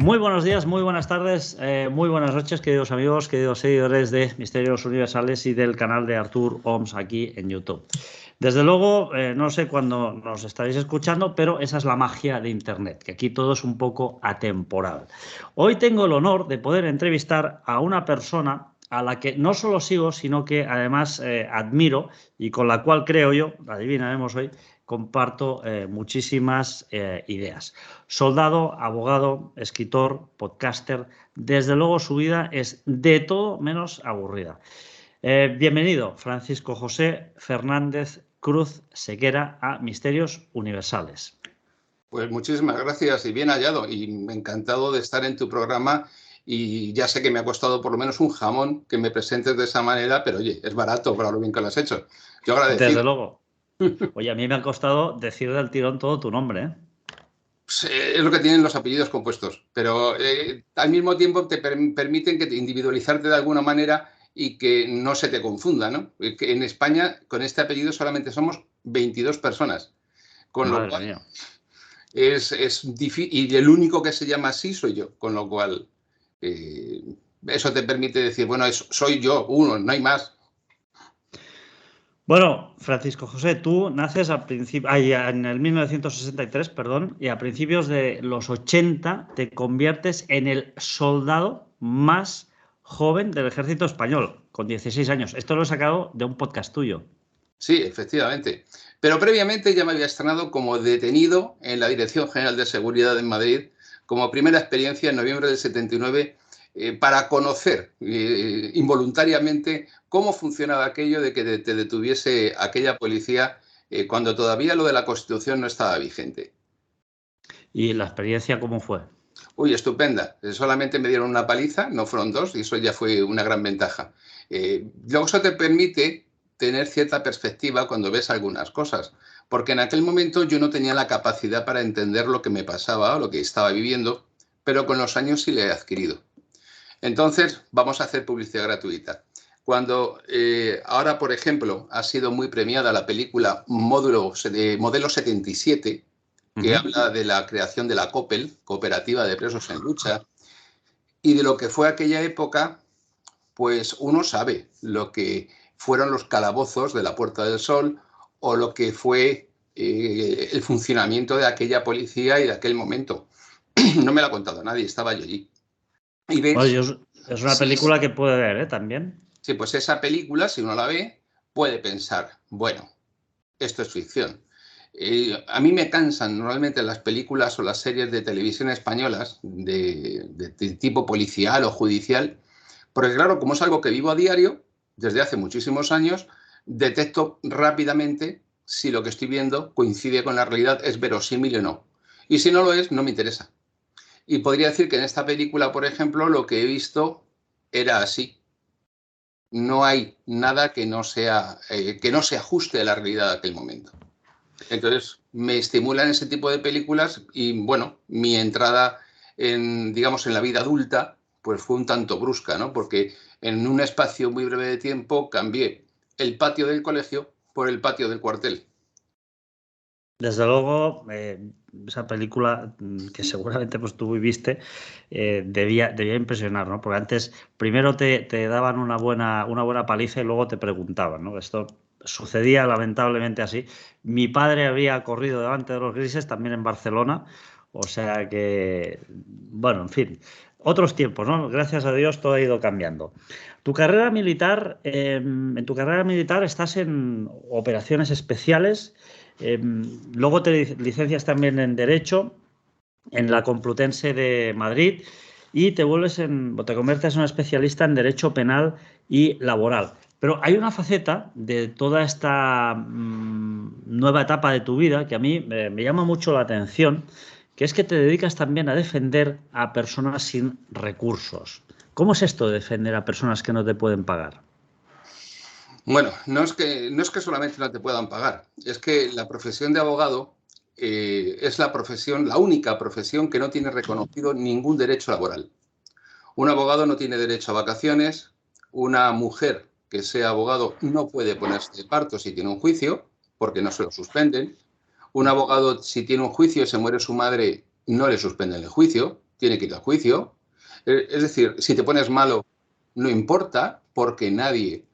Muy buenos días, muy buenas tardes, muy buenas noches, queridos amigos, queridos seguidores de Misterios Universales y del canal de Artur Oms aquí en YouTube. Desde luego, no sé cuándo nos estaréis escuchando, pero esa es la magia de Internet, que aquí todo es un poco atemporal. Hoy tengo el honor de poder entrevistar a una persona a la que no solo sigo, sino que además admiro y con la cual creo yo, adivinaremos hoy, comparto muchísimas ideas. Soldado, abogado, escritor, podcaster, desde luego su vida es de todo menos aburrida. Bienvenido, Francisco José Fernández Cruz Sequera, a Misterios Universales. Pues muchísimas gracias y bien hallado, y encantado de estar en tu programa. Y ya sé que me ha costado por lo menos un jamón que me presentes de esa manera, pero oye, es barato para lo bien que lo has hecho. Yo agradecido. Desde luego. Oye, a mí me ha costado decir del tirón todo tu nombre, ¿eh? Es lo que tienen los apellidos compuestos, pero al mismo tiempo te permiten que te individualizarte de alguna manera y que no se te confunda, ¿no? Que en España, con este apellido solamente somos 22 personas, con Madre lo cual mía. es difícil, y el único que se llama así soy yo, con lo cual eso te permite decir, bueno, soy yo, uno, no hay más. Bueno, Francisco José, tú naces en el 1963, perdón, y a principios de los 80 te conviertes en el soldado más joven del ejército español, con 16 años. Esto lo he sacado de un podcast tuyo. Sí, efectivamente. Pero previamente ya me había estrenado como detenido en la Dirección General de Seguridad en Madrid, como primera experiencia en noviembre del 79, para conocer involuntariamente cómo funcionaba aquello de que te detuviese aquella policía cuando todavía lo de la Constitución no estaba vigente. ¿Y la experiencia cómo fue? Uy, estupenda. Solamente me dieron una paliza, no fueron dos, y eso ya fue una gran ventaja. Luego eso te permite tener cierta perspectiva cuando ves algunas cosas, porque en aquel momento yo no tenía la capacidad para entender lo que me pasaba o lo que estaba viviendo, pero con los años sí le he adquirido. Entonces, vamos a hacer publicidad gratuita. Cuando ahora, por ejemplo, ha sido muy premiada la película Modelo 77, que habla de la creación de la COPEL, Cooperativa de Presos en Lucha, y de lo que fue aquella época, pues uno sabe lo que fueron los calabozos de la Puerta del Sol o lo que fue el funcionamiento de aquella policía y de aquel momento. No me lo ha contado nadie, estaba yo allí. Y ves, Oye, es una película que puede ver, ¿eh? También. Sí, pues esa película, si uno la ve, puede pensar, bueno, esto es ficción. A mí me cansan normalmente las películas o las series de televisión españolas de tipo policial o judicial, porque claro, como es algo que vivo a diario, desde hace muchísimos años, detecto rápidamente si lo que estoy viendo coincide con la realidad, es verosímil o no. Y si no lo es, no me interesa. Y podría decir que en esta película, por ejemplo, lo que he visto era así. No hay nada que no se ajuste a la realidad de aquel momento. Entonces, me estimulan ese tipo de películas y, bueno, mi entrada digamos, en la vida adulta, pues fue un tanto brusca, ¿no? Porque en un espacio muy breve de tiempo cambié el patio del colegio por el patio del cuartel. Desde luego, esa película que seguramente pues, tú viviste debía impresionar, ¿no? Porque antes primero te daban una buena paliza y luego te preguntaban, ¿no? Esto sucedía lamentablemente así. Mi padre había corrido delante de los grises también en Barcelona, o sea que, bueno, en fin, otros tiempos, ¿no? Gracias a Dios todo ha ido cambiando. Tu carrera militar, en tu carrera militar estás en operaciones especiales. Luego te licencias también en Derecho en la Complutense de Madrid y te conviertes en un especialista en Derecho Penal y Laboral. Pero hay una faceta de toda esta nueva etapa de tu vida que a mí me llama mucho la atención, que es que te dedicas también a defender a personas sin recursos. ¿Cómo es esto de defender a personas que no te pueden pagar? Bueno, no es que solamente no te puedan pagar, es que la profesión de abogado es la única profesión que no tiene reconocido ningún derecho laboral. Un abogado no tiene derecho a vacaciones, una mujer que sea abogado no puede ponerse de parto si tiene un juicio, porque no se lo suspenden. Un abogado, si tiene un juicio y se muere su madre, no le suspenden el juicio. tiene que ir al juicio. Es decir, si te pones malo, no importa, porque nadie,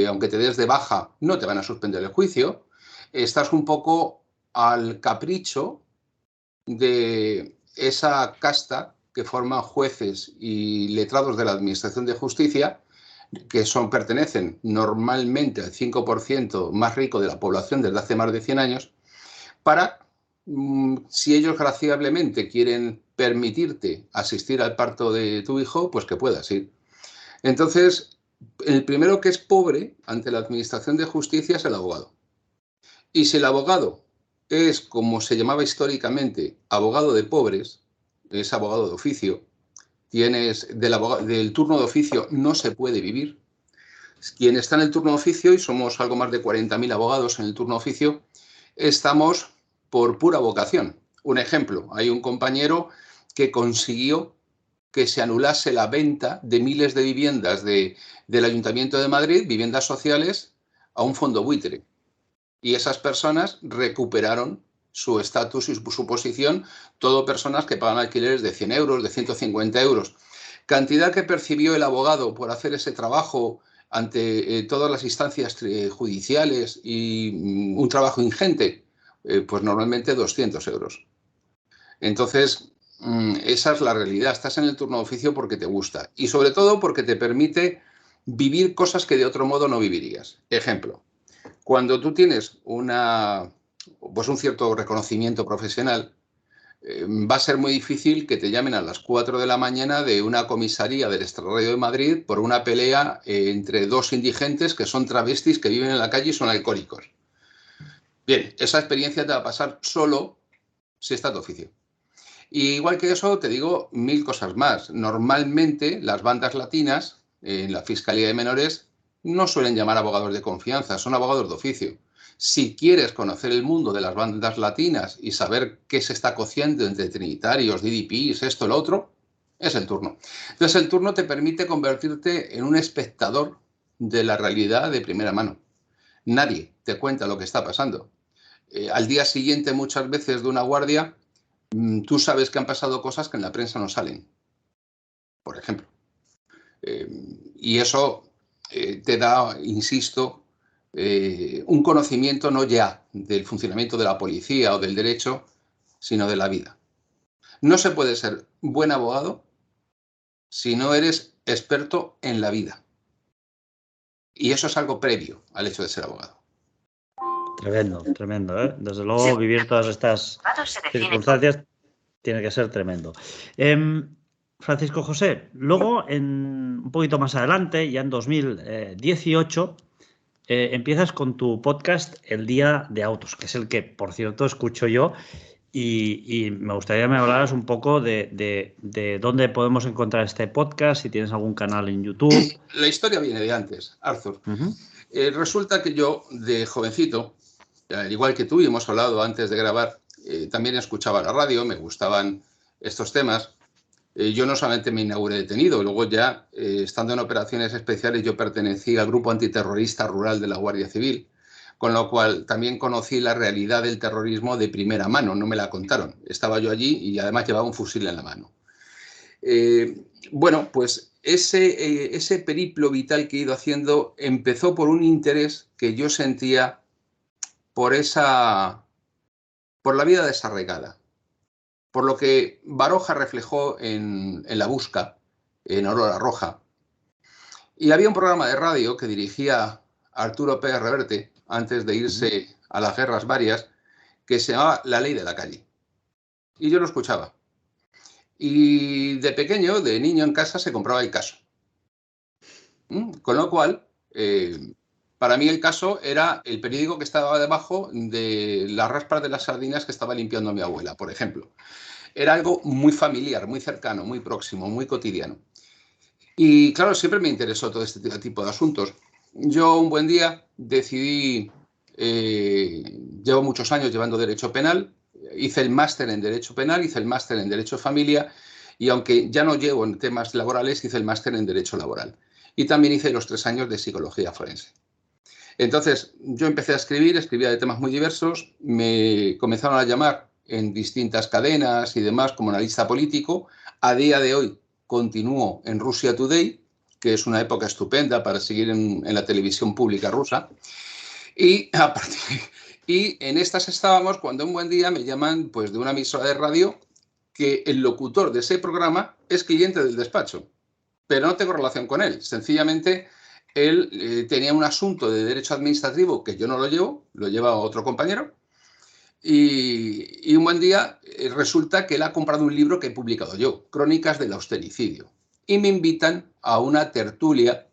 aunque te des de baja, no te van a suspender el juicio. Estás un poco al capricho de esa casta que forman jueces y letrados de la Administración de Justicia, que pertenecen normalmente al 5% más rico de la población desde hace más de 100 años, para, si ellos graciablemente quieren permitirte asistir al parto de tu hijo, pues que puedas ir. Entonces, el primero que es pobre ante la Administración de Justicia es el abogado. Y si el abogado es, como se llamaba históricamente, abogado de pobres, es abogado de oficio, del turno de oficio no se puede vivir. Quien está en el turno de oficio, y somos algo más de 40.000 abogados en el turno de oficio, estamos por pura vocación. Un ejemplo, hay un compañero que consiguió que se anulase la venta de miles de viviendas del Ayuntamiento de Madrid, viviendas sociales, a un fondo buitre. Y esas personas recuperaron su estatus y su posición, todo personas que pagan alquileres de 100 euros, de 150 euros. Cantidad que percibió el abogado por hacer ese trabajo ante todas las instancias judiciales y un trabajo ingente, pues normalmente 200 euros. Entonces, esa es la realidad. Estás en el turno de oficio porque te gusta y sobre todo porque te permite vivir cosas que de otro modo no vivirías. Ejemplo, cuando tú tienes un cierto reconocimiento profesional, va a ser muy difícil que te llamen a las 4 de la mañana de una comisaría del Extrarradio de Madrid por una pelea entre dos indigentes que son travestis, que viven en la calle y son alcohólicos. Bien, esa experiencia te va a pasar solo si está tu oficio. Y igual que eso, te digo 1000 cosas más. Normalmente las bandas latinas en la Fiscalía de Menores no suelen llamar abogados de confianza, son abogados de oficio. Si quieres conocer el mundo de las bandas latinas y saber qué se está cociendo entre trinitarios, DDPs, esto, lo otro, es el turno. Entonces el turno te permite convertirte en un espectador de la realidad de primera mano. Nadie te cuenta lo que está pasando. Al día siguiente, muchas veces de una guardia, tú sabes que han pasado cosas que en la prensa no salen, por ejemplo. Y eso te da, insisto, un conocimiento no ya del funcionamiento de la policía o del derecho, sino de la vida. No se puede ser buen abogado si no eres experto en la vida. Y eso es algo previo al hecho de ser abogado. Tremendo, tremendo, ¿eh? Desde luego, vivir todas estas circunstancias tiene que ser tremendo. Francisco José, luego, un poquito más adelante, ya en 2018, empiezas con tu podcast El Día de Autos, que es el que, por cierto, escucho yo. Y me gustaría que me hablaras un poco de dónde podemos encontrar este podcast, si tienes algún canal en YouTube. La historia viene de antes, Arthur. Resulta que yo, de jovencito, al igual que tú, y hemos hablado antes de grabar, también escuchaba la radio, me gustaban estos temas. Yo no solamente me inauguré detenido, luego ya, estando en operaciones especiales, yo pertenecí al grupo antiterrorista rural de la Guardia Civil, con lo cual también conocí la realidad del terrorismo de primera mano, no me la contaron. Estaba yo allí y además llevaba un fusil en la mano. Bueno, pues ese periplo vital que he ido haciendo empezó por un interés que yo sentía por la vida desarraigada, por lo que Baroja reflejó en La Busca, en Aurora Roja. Y había un programa de radio que dirigía Arturo Pérez Reverte, antes de irse a las guerras varias, que se llamaba La Ley de la Calle. Y yo lo escuchaba. Y de pequeño, de niño en casa, se compraba El Caso. Con lo cual, para mí El Caso era el periódico que estaba debajo de las raspas de las sardinas que estaba limpiando mi abuela, por ejemplo. Era algo muy familiar, muy cercano, muy próximo, muy cotidiano. Y claro, siempre me interesó todo este tipo de asuntos. Yo un buen día decidí, llevo muchos años llevando Derecho Penal, hice el máster en Derecho Penal, hice el máster en Derecho Familia y aunque ya no llevo en temas laborales, hice el máster en Derecho Laboral. Y también hice los 3 años de Psicología Forense. Entonces, yo empecé a escribir, escribía de temas muy diversos, me comenzaron a llamar en distintas cadenas y demás como analista político, A día de hoy continúo en Russia Today, que es una época estupenda para seguir en la televisión pública rusa. Y en estas estábamos cuando un buen día me llaman pues, de una emisora de radio que el locutor de ese programa es cliente del despacho, pero no tengo relación con él. Sencillamente, él tenía un asunto de derecho administrativo que yo no lo llevo, lo lleva otro compañero. Y un buen día resulta que él ha comprado un libro que he publicado yo, Crónicas del austericidio. Y me invitan a una tertulia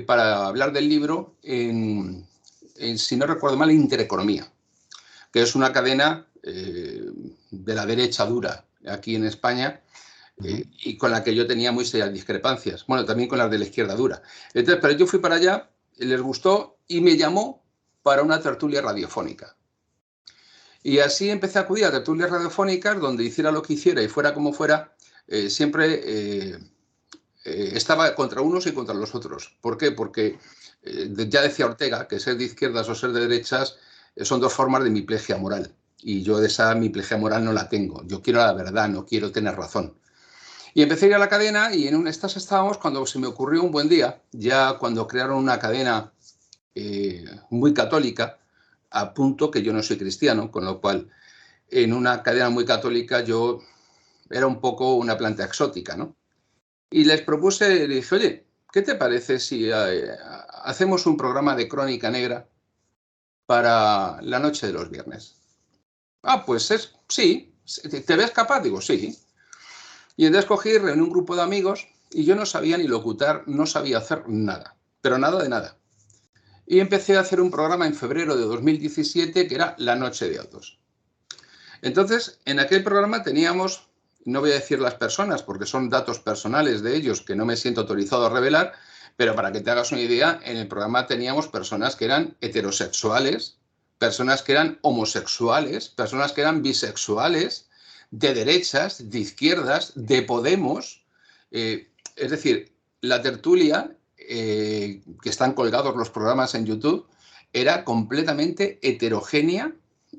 para hablar del libro si no recuerdo mal, Intereconomía, que es una cadena de la derecha dura aquí en España y con la que yo tenía muy serias discrepancias. Bueno, también con las de la izquierda dura. Entonces, pero yo fui para allá, les gustó y me llamó para una tertulia radiofónica. Y así empecé a acudir a tertulias radiofónicas donde hiciera lo que hiciera y fuera como fuera, siempre estaba contra unos y contra los otros. ¿Por qué? Porque ya decía Ortega que ser de izquierdas o ser de derechas son dos formas de hemiplegia moral. Y yo de esa hemiplegia moral no la tengo. Yo quiero la verdad, no quiero tener razón. Y empecé a ir a la cadena y en estas estábamos cuando se me ocurrió un buen día, ya cuando crearon una cadena muy católica, a punto que yo no soy cristiano, con lo cual en una cadena muy católica yo era un poco una planta exótica, ¿no? Y les propuse, le dije, oye, ¿qué te parece si hacemos un programa de crónica negra para la noche de los viernes? Ah, pues sí. ¿Te ves capaz? Digo, sí. Y entonces cogí, reuní un grupo de amigos y yo no sabía ni locutar, no sabía hacer nada, pero nada de nada. Y empecé a hacer un programa en febrero de 2017 que era La Noche de Autos. Entonces, en aquel programa teníamos, no voy a decir las personas porque son datos personales de ellos que no me siento autorizado a revelar, pero para que te hagas una idea, en el programa teníamos personas que eran heterosexuales, personas que eran homosexuales, personas que eran bisexuales, de derechas, de izquierdas, de Podemos. Es decir, la tertulia, que están colgados los programas en YouTube, era completamente heterogénea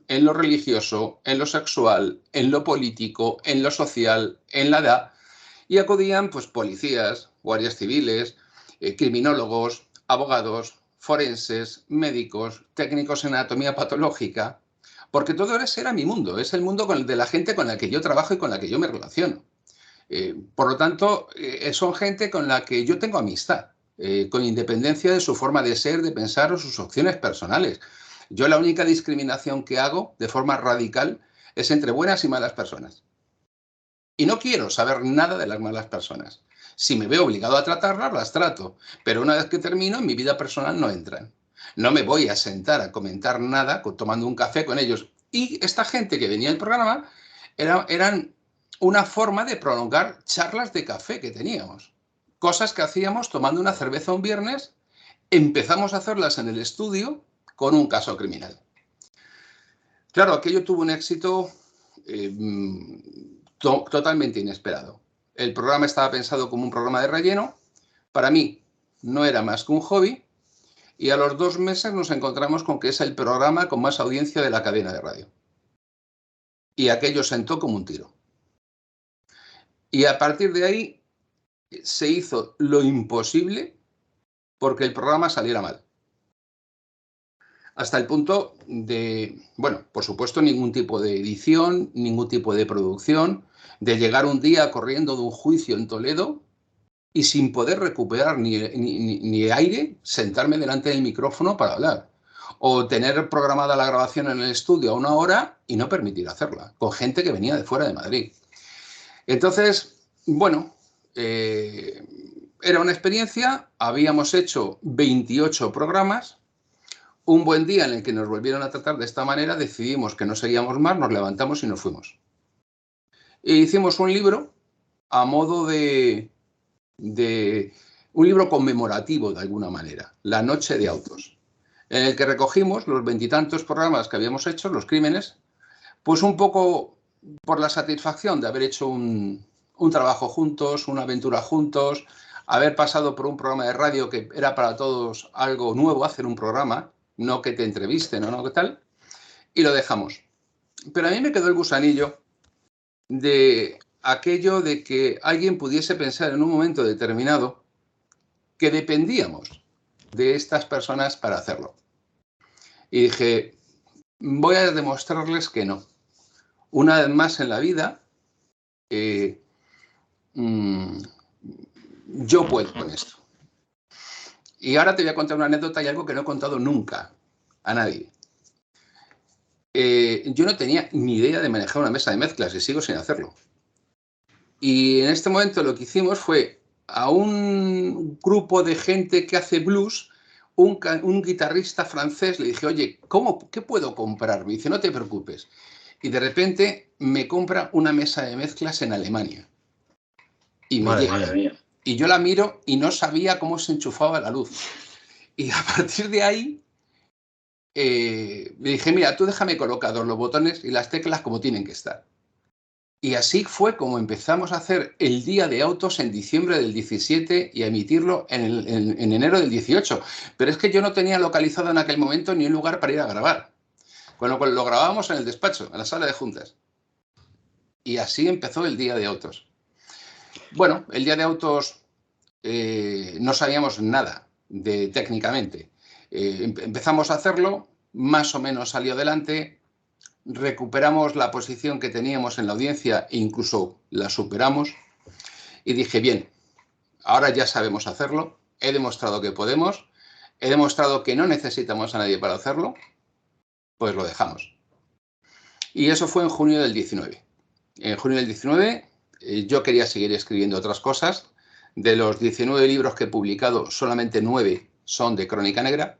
en lo religioso, en lo sexual, en lo político, en lo social, en la edad, y acudían pues policías, guardias civiles, criminólogos, abogados, forenses, médicos, técnicos en anatomía patológica, porque todo ese era mi mundo, es el mundo de la gente con la que yo trabajo y con la que yo me relaciono. Por lo tanto, son gente con la que yo tengo amistad, con independencia de su forma de ser, de pensar o sus opciones personales. Yo la única discriminación que hago de forma radical es entre buenas y malas personas. Y no quiero saber nada de las malas personas. Si me veo obligado a tratarlas, las trato. Pero una vez que termino, en mi vida personal no entran. No me voy a sentar a comentar nada tomando un café con ellos. Y esta gente que venía al programa eran una forma de prolongar charlas de café que teníamos. Cosas que hacíamos tomando una cerveza un viernes, empezamos a hacerlas en el estudio con un caso criminal. Claro, aquello tuvo un éxito totalmente inesperado. El programa estaba pensado como un programa de relleno. Para mí no era más que un hobby. Y a los 2 meses nos encontramos con que es el programa con más audiencia de la cadena de radio. Y aquello sentó como un tiro. Y a partir de ahí se hizo lo imposible porque el programa saliera mal. Hasta el punto de, bueno, por supuesto, ningún tipo de edición, ningún tipo de producción, de llegar un día corriendo de un juicio en Toledo y sin poder recuperar ni aire, sentarme delante del micrófono para hablar. O tener programada la grabación en el estudio a 1 hora y no permitir hacerla, con gente que venía de fuera de Madrid. Entonces, bueno, era una experiencia, habíamos hecho 28 programas. Un buen día en el que nos volvieron a tratar de esta manera, decidimos que no seguíamos más, nos levantamos y nos fuimos. E hicimos un libro a modo de un libro conmemorativo de alguna manera, La Noche de Autos, en el que recogimos los 20 y tantos programas que habíamos hecho, los crímenes, pues un poco por la satisfacción de haber hecho un trabajo juntos, una aventura juntos, haber pasado por un programa de radio que era para todos algo nuevo, hacer un programa, no que te entrevisten o no que tal, y lo dejamos. Pero a mí me quedó el gusanillo de aquello de que alguien pudiese pensar en un momento determinado que dependíamos de estas personas para hacerlo. Y dije, voy a demostrarles que no. Una vez más en la vida, yo puedo con esto. Y ahora te voy a contar una anécdota y algo que no he contado nunca a nadie. Yo no tenía ni idea de manejar una mesa de mezclas y sigo sin hacerlo. Y en este momento lo que hicimos fue a un grupo de gente que hace blues, un guitarrista francés, le dije, oye, ¿qué puedo comprar? Me dice, no te preocupes. Y de repente me compra una mesa de mezclas en Alemania. Y me llega. Y yo la miro y no sabía cómo se enchufaba la luz. Y a partir de ahí le dije, mira, tú déjame colocar los botones y las teclas como tienen que estar. Y así fue como empezamos a hacer el Día de Autos en diciembre del 17 y a emitirlo en enero del 18. Pero es que yo no tenía localizado en aquel momento ni un lugar para ir a grabar. Con lo cual lo grabábamos en el despacho, en la sala de juntas. Y así empezó el Día de Autos. Bueno, el Día de Autos no sabíamos nada técnicamente. Empezamos a hacerlo, más o menos salió adelante. Recuperamos la posición que teníamos en la audiencia e incluso la superamos. Y dije, bien, ahora ya sabemos hacerlo, he demostrado que podemos, he demostrado que no necesitamos a nadie para hacerlo, pues lo dejamos. Y eso fue en junio del 19. En junio del 19 yo quería seguir escribiendo otras cosas. De los 19 libros que he publicado, solamente 9 son de Crónica Negra.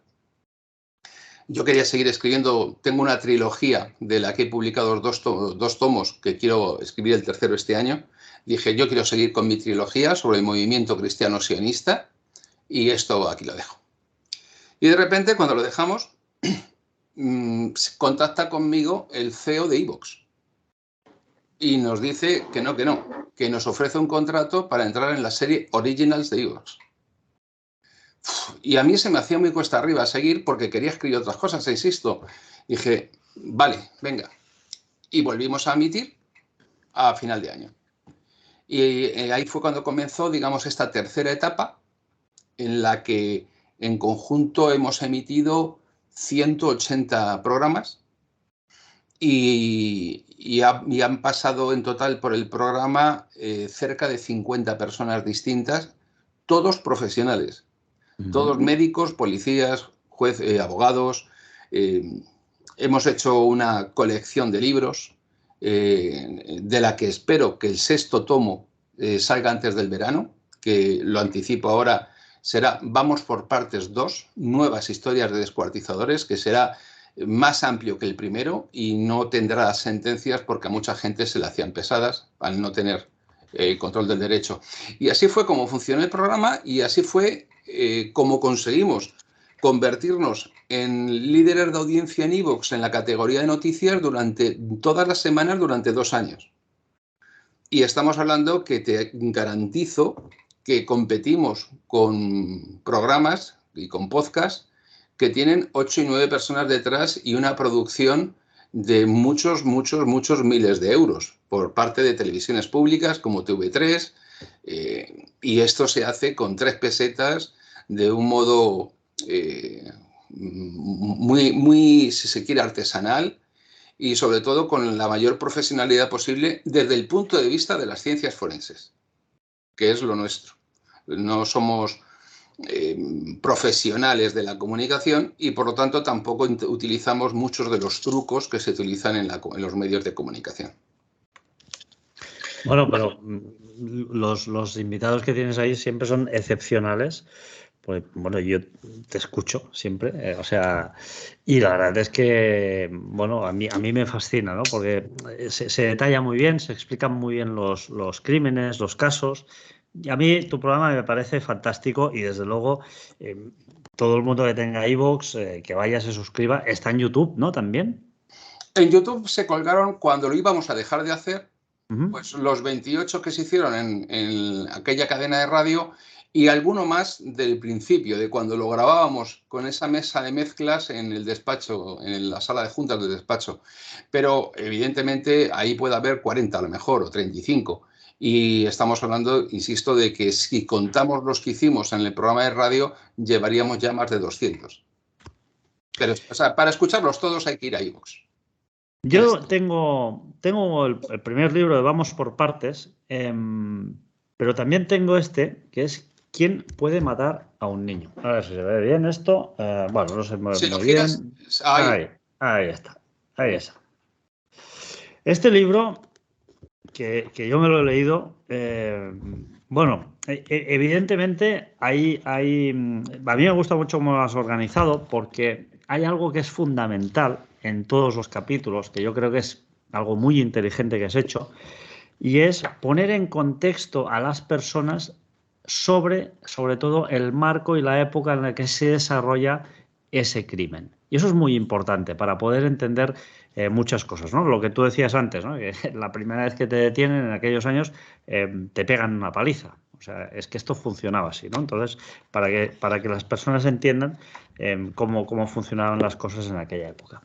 Yo quería seguir escribiendo, tengo una trilogía de la que he publicado dos tomos, que quiero escribir el tercero este año. Dije, yo quiero seguir con mi trilogía sobre el movimiento cristiano sionista y esto aquí lo dejo. Y de repente, cuando lo dejamos, contacta conmigo el CEO de iVoox y nos dice que no, que nos ofrece un contrato para entrar en la serie Originals de iVoox. Y a mí se me hacía muy cuesta arriba seguir porque quería escribir otras cosas, insisto. Dije, vale, venga. Y volvimos a emitir a final de año. Y ahí fue cuando comenzó, digamos, esta tercera etapa en la que en conjunto hemos emitido 180 programas y han pasado en total por el programa cerca de 50 personas distintas, todos profesionales. Todos médicos, policías, abogados. Hemos hecho una colección de libros de la que espero que el 6º tomo salga antes del verano, que lo anticipo ahora, será Vamos por partes 2, nuevas historias de descuartizadores, que será más amplio que el primero y no tendrá sentencias porque a mucha gente se le hacían pesadas al no tener control del derecho. Y así fue como funcionó el programa y así fue como conseguimos convertirnos en líderes de audiencia en iVoox en la categoría de noticias durante todas las semanas durante 2 años. Y estamos hablando que te garantizo que competimos con programas y con podcasts que tienen 8 y 9 personas detrás y una producción de muchos miles de euros por parte de televisiones públicas como TV3, y esto se hace con 3 pesetas de un modo muy, si se quiere, artesanal y sobre todo con la mayor profesionalidad posible desde el punto de vista de las ciencias forenses, que es lo nuestro. No somos profesionales de la comunicación y por lo tanto tampoco utilizamos muchos de los trucos que se utilizan en los medios de comunicación. Bueno, pero los invitados que tienes ahí siempre son excepcionales. Pues bueno, yo te escucho siempre, o sea, y la verdad es que, bueno, a mí me fascina, ¿no? Porque se detalla muy bien, se explican muy bien los crímenes, los casos. Y a mí tu programa me parece fantástico y desde luego todo el mundo que tenga iVoox, que vaya, se suscriba, está en YouTube, ¿no? También. En YouTube se colgaron cuando lo íbamos a dejar de hacer, pues los 28 que se hicieron en aquella cadena de radio y alguno más del principio, de cuando lo grabábamos con esa mesa de mezclas en el despacho, en la sala de juntas del despacho. Pero evidentemente ahí puede haber 40 a lo mejor o 35. Y estamos hablando, insisto, de que si contamos los que hicimos en el programa de radio, llevaríamos ya más de 200. Pero, o sea, para escucharlos todos hay que ir a iVoox. Yo tengo el primer libro de Vamos por partes, pero también tengo este, que es ¿Quién puede matar a un niño? A ver si se ve bien esto. Bueno, no se mueve Si lo muy giras, bien. ahí. Ahí está. Ahí está. Este libro, que yo me lo he leído, bueno, evidentemente a mí me gusta mucho cómo lo has organizado, porque hay algo que es fundamental en todos los capítulos, que yo creo que es algo muy inteligente que has hecho, y es poner en contexto a las personas sobre todo el marco y la época en la que se desarrolla ese crimen. Y eso es muy importante para poder entender muchas cosas, ¿no? Lo que tú decías antes, ¿no? Que la primera vez que te detienen en aquellos años te pegan una paliza. O sea, es que esto funcionaba así, ¿no? Entonces, para que las personas entiendan cómo funcionaban las cosas en aquella época.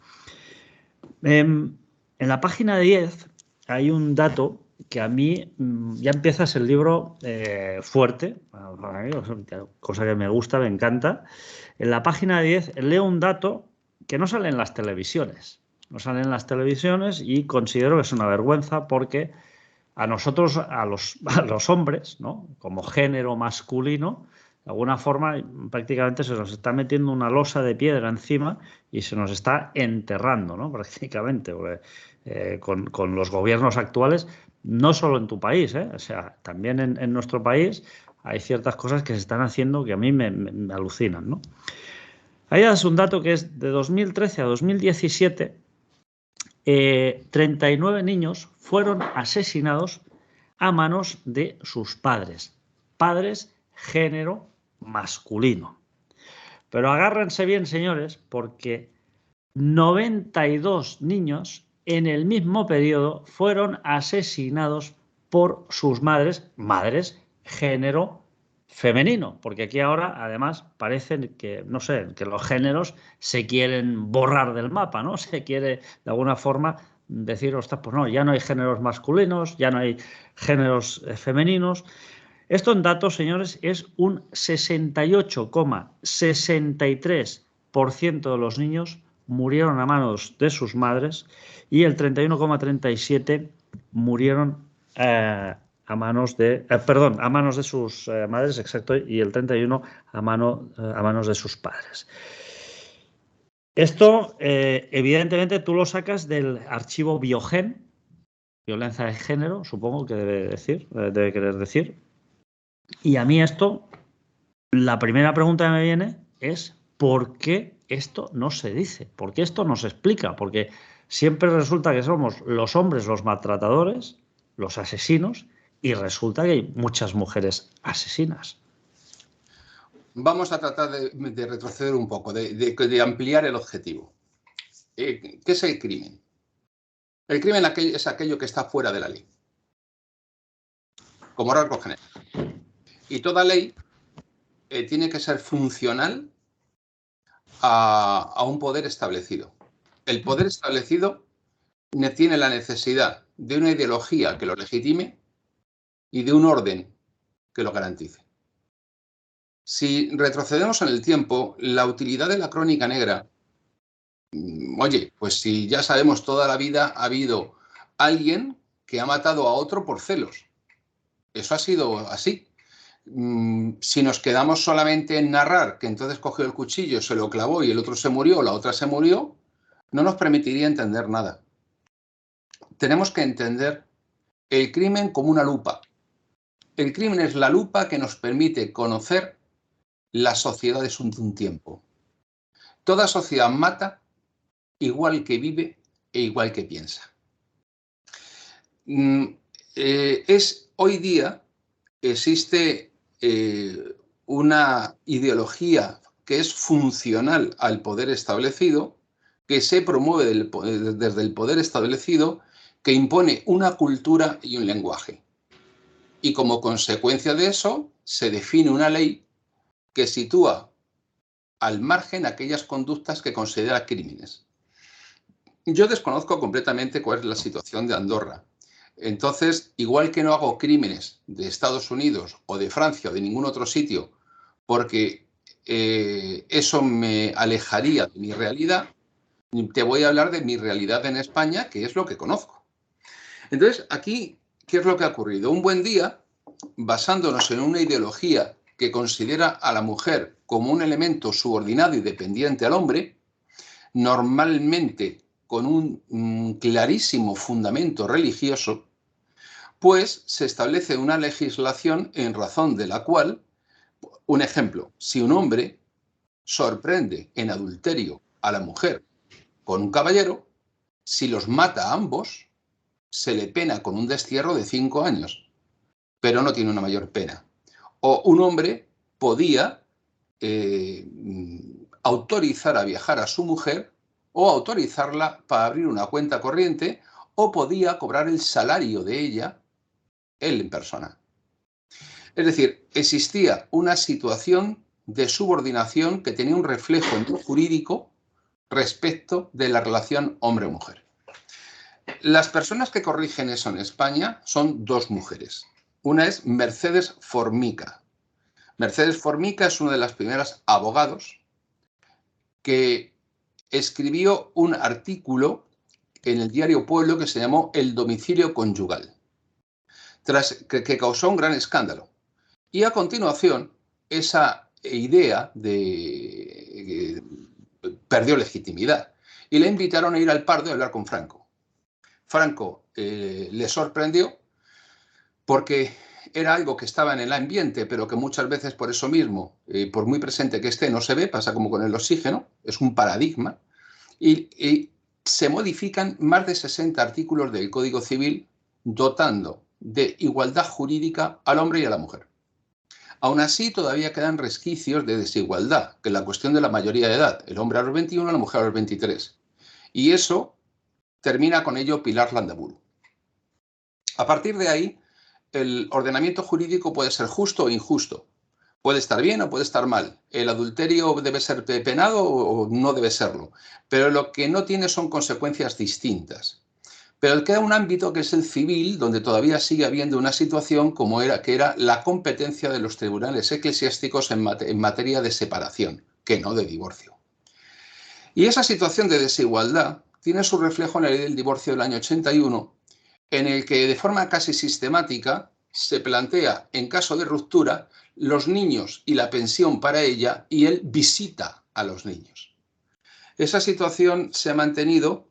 En la página 10 hay un dato que a mí ya empiezas el libro fuerte, para mí, cosa que me gusta, me encanta. En la página 10 leo un dato que no sale en las televisiones. No sale en las televisiones y considero que es una vergüenza porque a nosotros, a los hombres, ¿no? Como género masculino, de alguna forma prácticamente se nos está metiendo una losa de piedra encima y se nos está enterrando, ¿no? Prácticamente, porque, con los gobiernos actuales, no solo en tu país, o sea, también en nuestro país hay ciertas cosas que se están haciendo que a mí me alucinan, ¿no? Ahí das un dato que es de 2013 a 2017, 39 niños fueron asesinados a manos de sus padres. Padres género masculino. Pero agárrense bien, señores, porque 92 niños en el mismo periodo fueron asesinados por sus madres género femenino, porque aquí ahora además parece que, no sé, que los géneros se quieren borrar del mapa, ¿no? Se quiere de alguna forma decir, ostras, pues no, ya no hay géneros masculinos, ya no hay géneros femeninos. Esto en datos, señores, es un 68,63% de los niños murieron a manos de sus madres y el 31,37% murieron a manos de sus madres, exacto, y el 31 a manos de sus padres. Esto, evidentemente, tú lo sacas del archivo Biogen, violencia de género, supongo que debe querer decir. Y a mí esto, la primera pregunta que me viene es ¿por qué esto no se dice? ¿Por qué esto no se explica? Porque siempre resulta que somos los hombres los maltratadores, los asesinos, y resulta que hay muchas mujeres asesinas. Vamos a tratar de retroceder un poco, de ampliar el objetivo. ¿Qué es el crimen? El crimen es aquello que está fuera de la ley, como rasgo general. Y toda ley tiene que ser funcional a un poder establecido. El poder establecido tiene la necesidad de una ideología que lo legitime y de un orden que lo garantice. Si retrocedemos en el tiempo, la utilidad de la crónica negra, oye, pues si ya sabemos toda la vida ha habido alguien que ha matado a otro por celos. Eso ha sido así. Si nos quedamos solamente en narrar que entonces cogió el cuchillo, se lo clavó y el otro se murió, la otra se murió, no nos permitiría entender nada. Tenemos que entender el crimen como una lupa. El crimen es la lupa que nos permite conocer las sociedades de un tiempo. Toda sociedad mata igual que vive e igual que piensa. Hoy día existe una ideología que es funcional al poder establecido, que se promueve desde el poder establecido, que impone una cultura y un lenguaje. Y como consecuencia de eso, se define una ley que sitúa al margen aquellas conductas que considera crímenes. Yo desconozco completamente cuál es la situación de Andorra. Entonces, igual que no hago crímenes de Estados Unidos o de Francia o de ningún otro sitio, porque eso me alejaría de mi realidad, te voy a hablar de mi realidad en España, que es lo que conozco. Entonces, aquí, ¿qué es lo que ha ocurrido? Un buen día, basándonos en una ideología que considera a la mujer como un elemento subordinado y dependiente al hombre, normalmente con un clarísimo fundamento religioso, pues se establece una legislación en razón de la cual, un ejemplo, si un hombre sorprende en adulterio a la mujer con un caballero, si los mata a ambos, se le pena con un destierro de 5 años, pero no tiene una mayor pena. O un hombre podía autorizar a viajar a su mujer o autorizarla para abrir una cuenta corriente, o podía cobrar el salario de ella él en persona. Es decir, existía una situación de subordinación que tenía un reflejo en lo jurídico respecto de la relación hombre-mujer. Las personas que corrigen eso en España son 2 mujeres. Una es Mercedes Formica. Mercedes Formica es una de las primeras abogados que escribió un artículo en el diario Pueblo que se llamó El domicilio conyugal, que causó un gran escándalo. Y a continuación, esa idea perdió legitimidad y le invitaron a ir al Pardo a hablar con Franco. Franco le sorprendió porque era algo que estaba en el ambiente, pero que muchas veces por eso mismo, por muy presente que esté, no se ve, pasa como con el oxígeno, es un paradigma, y se modifican más de 60 artículos del Código Civil dotando de igualdad jurídica al hombre y a la mujer. Aún así, todavía quedan resquicios de desigualdad, que es la cuestión de la mayoría de edad, el hombre a los 21, la mujer a los 23. Y eso termina con ello Pilar Landaburu. A partir de ahí, el ordenamiento jurídico puede ser justo o injusto. Puede estar bien o puede estar mal. El adulterio debe ser penado o no debe serlo. Pero lo que no tiene son consecuencias distintas. Pero queda un ámbito que es el civil, donde todavía sigue habiendo una situación que era la competencia de los tribunales eclesiásticos en materia de separación, que no de divorcio. Y esa situación de desigualdad tiene su reflejo en la ley del divorcio del año 81, en el que de forma casi sistemática se plantea, en caso de ruptura, los niños y la pensión para ella, y él visita a los niños. Esa situación se ha mantenido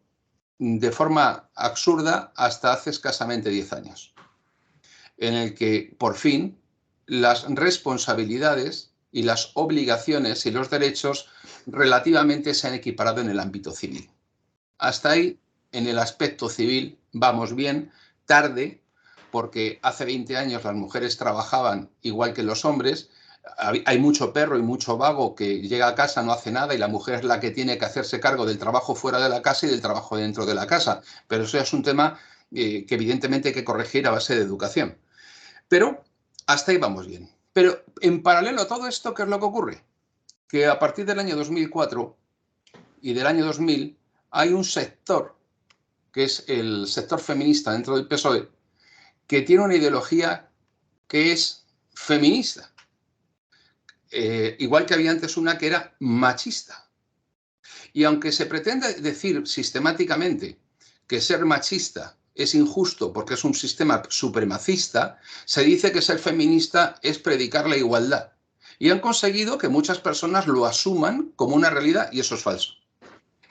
de forma absurda hasta hace escasamente 10 años, en el que, por fin, las responsabilidades y las obligaciones y los derechos relativamente se han equiparado en el ámbito civil. Hasta ahí, en el aspecto civil, vamos bien, tarde, porque hace 20 años las mujeres trabajaban igual que los hombres. Hay mucho perro y mucho vago que llega a casa, no hace nada, y la mujer es la que tiene que hacerse cargo del trabajo fuera de la casa y del trabajo dentro de la casa. Pero eso es un tema que evidentemente hay que corregir a base de educación. Pero hasta ahí vamos bien. Pero en paralelo a todo esto, ¿qué es lo que ocurre? Que a partir del año 2004 y del año 2000 hay un sector, que es el sector feminista dentro del PSOE, que tiene una ideología que es feminista. Igual que había antes una que era machista. Y aunque se pretende decir sistemáticamente que ser machista es injusto porque es un sistema supremacista, se dice que ser feminista es predicar la igualdad. Y han conseguido que muchas personas lo asuman como una realidad, y eso es falso.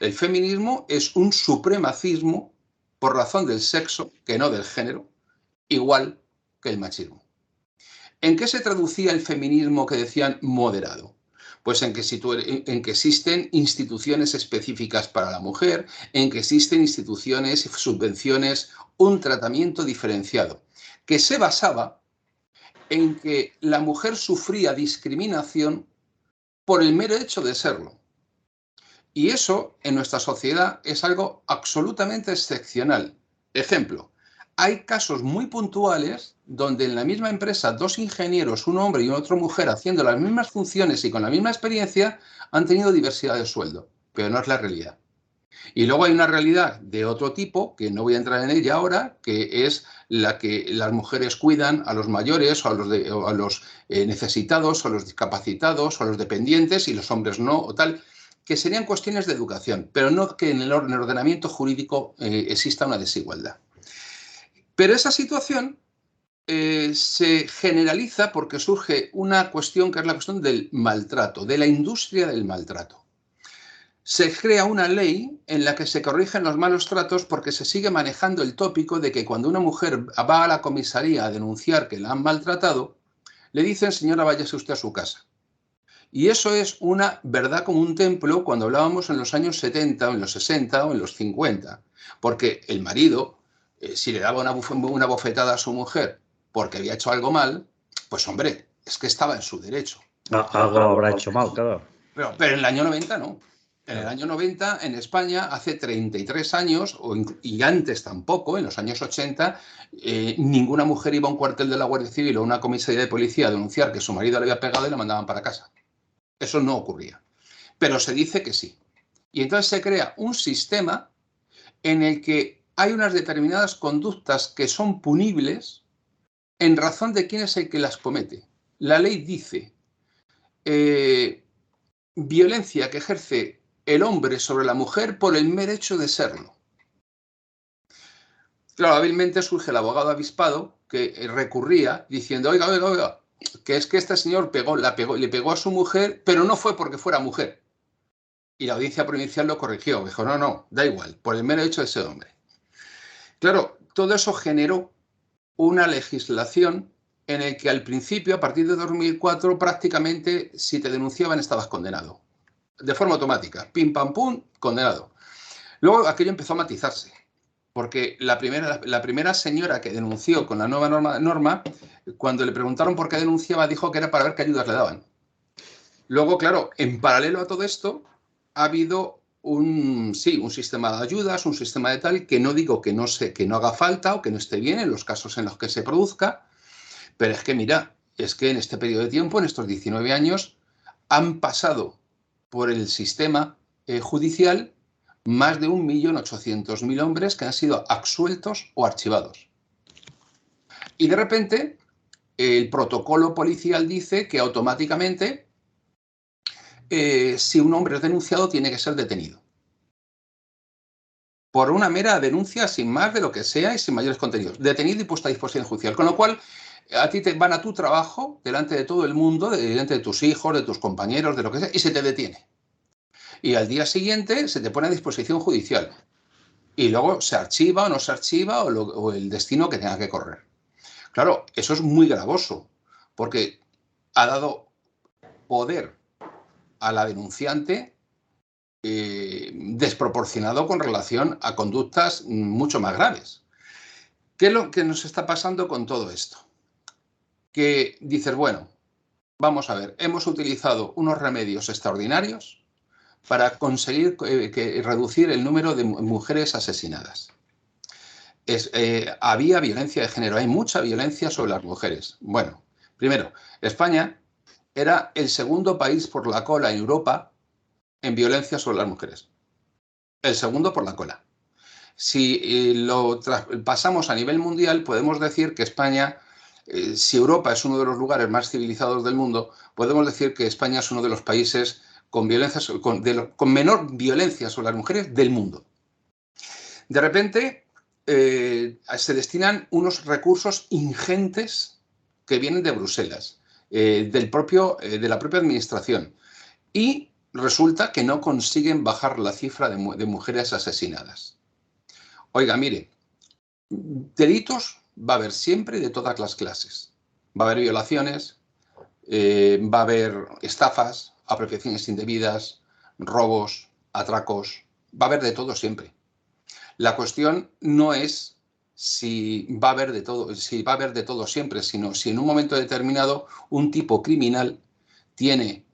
El feminismo es un supremacismo por razón del sexo, que no del género, igual que el machismo. ¿En qué se traducía el feminismo que decían moderado? Pues en que existen instituciones específicas para la mujer, en que existen instituciones, subvenciones, un tratamiento diferenciado, que se basaba en que la mujer sufría discriminación por el mero hecho de serlo. Y eso en nuestra sociedad es algo absolutamente excepcional. Ejemplo, hay casos muy puntuales donde en la misma empresa 2 ingenieros, un hombre y otra mujer, haciendo las mismas funciones y con la misma experiencia, han tenido diversidad de sueldo, pero no es la realidad. Y luego hay una realidad de otro tipo, que no voy a entrar en ella ahora, que es la que las mujeres cuidan a los mayores o a los necesitados, o a los discapacitados, o a los dependientes, y los hombres no, o tal, que serían cuestiones de educación, pero no que en el ordenamiento jurídico exista una desigualdad. Pero esa situación se generaliza porque surge una cuestión que es la cuestión del maltrato, de la industria del maltrato. Se crea una ley en la que se corrigen los malos tratos porque se sigue manejando el tópico de que cuando una mujer va a la comisaría a denunciar que la han maltratado, le dicen, señora, váyase usted a su casa. Y eso es una verdad como un templo cuando hablábamos en los años 70 o en los 60 o en los 50. Porque el marido, si le daba una bofetada a su mujer porque había hecho algo mal, pues hombre, es que estaba en su derecho. Algo habrá hecho mal, claro. Pero en el año 90 no. En el año 90, en España, hace 33 años, y antes tampoco, en los años 80, ninguna mujer iba a un cuartel de la Guardia Civil o a una comisaría de policía a denunciar que su marido le había pegado y la mandaban para casa. Eso no ocurría. Pero se dice que sí. Y entonces se crea un sistema en el que hay unas determinadas conductas que son punibles en razón de quién es el que las comete. La ley dice violencia que ejerce el hombre sobre la mujer por el mero hecho de serlo. Claro, hábilmente surge el abogado avispado que recurría diciendo, oiga, que es que este señor le pegó a su mujer, pero no fue porque fuera mujer. Y la audiencia provincial lo corrigió, dijo, no, da igual, por el mero hecho de ser hombre. Claro, todo eso generó una legislación en el que al principio, a partir de 2004, prácticamente si te denunciaban estabas condenado. De forma automática, pim, pam, pum, condenado. Luego aquello empezó a matizarse, porque la primera señora que denunció con la nueva norma, cuando le preguntaron por qué denunciaba, dijo que era para ver qué ayudas le daban. Luego, claro, en paralelo a todo esto, ha habido un sistema de ayudas, un sistema de tal, que no digo que no haga falta o que no esté bien en los casos en los que se produzca, pero es que mira, es que en este periodo de tiempo, en estos 19 años, han pasado por el sistema judicial más de 1.800.000 hombres que han sido absueltos o archivados. Y de repente, el protocolo policial dice que automáticamente, si un hombre es denunciado, tiene que ser detenido. Por una mera denuncia, sin más de lo que sea y sin mayores contenidos. Detenido y puesto a disposición judicial. Con lo cual, a ti te van a tu trabajo, delante de todo el mundo, delante de tus hijos, de tus compañeros, de lo que sea, y se te detiene. Y al día siguiente se te pone a disposición judicial. Y luego se archiva o no se archiva o el destino que tenga que correr. Claro, eso es muy gravoso, porque ha dado poder a la denunciante desproporcionado con relación a conductas mucho más graves. ¿Qué es lo que nos está pasando con todo esto? Que dices, bueno, vamos a ver, hemos utilizado unos remedios extraordinarios para conseguir reducir el número de mujeres asesinadas. Había violencia de género, hay mucha violencia sobre las mujeres. Bueno, primero, España era el segundo país por la cola en Europa en violencia sobre las mujeres. El segundo por la cola. Si lo pasamos a nivel mundial, podemos decir que España, si Europa es uno de los lugares más civilizados del mundo, podemos decir que España es uno de los países con menor violencia sobre las mujeres del mundo. De repente, se destinan unos recursos ingentes que vienen de Bruselas, de la propia administración, y resulta que no consiguen bajar la cifra de mujeres asesinadas. Oiga, mire, delitos va a haber siempre de todas las clases. Va a haber violaciones, va a haber estafas, apropiaciones indebidas, robos, atracos, va a haber de todo siempre. La cuestión no es si va a haber de todo siempre, sino si en un momento determinado un tipo criminal tiene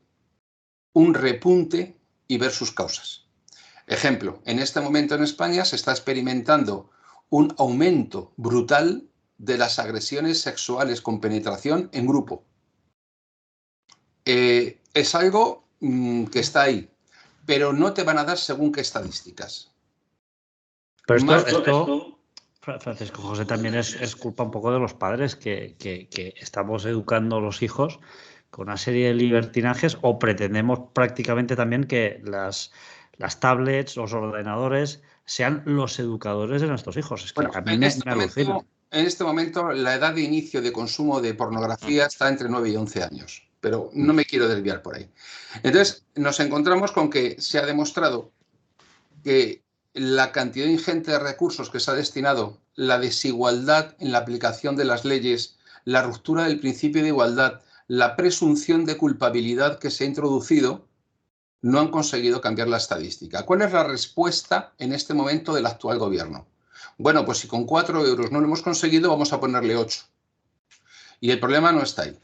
un repunte y ver sus causas. Ejemplo, en este momento en España se está experimentando un aumento brutal de las agresiones sexuales con penetración en grupo. Es algo que está ahí, pero no te van a dar según qué estadísticas. Pero esto, Francisco José, también es culpa un poco de los padres que estamos educando a los hijos con una serie de libertinajes, o pretendemos prácticamente también que las tablets, los ordenadores sean los educadores de nuestros hijos. Es que Bueno, a mí me alucina. en este momento la edad de inicio de consumo de pornografía está entre 9 y 11 años, pero no me quiero desviar por ahí. Entonces, nos encontramos con que se ha demostrado que la cantidad ingente de recursos que se ha destinado, la desigualdad en la aplicación de las leyes, la ruptura del principio de igualdad, la presunción de culpabilidad que se ha introducido, no han conseguido cambiar la estadística. ¿Cuál es la respuesta en este momento del actual gobierno? Bueno, pues si con 4 euros no lo hemos conseguido, vamos a ponerle 8. Y el problema no está ahí.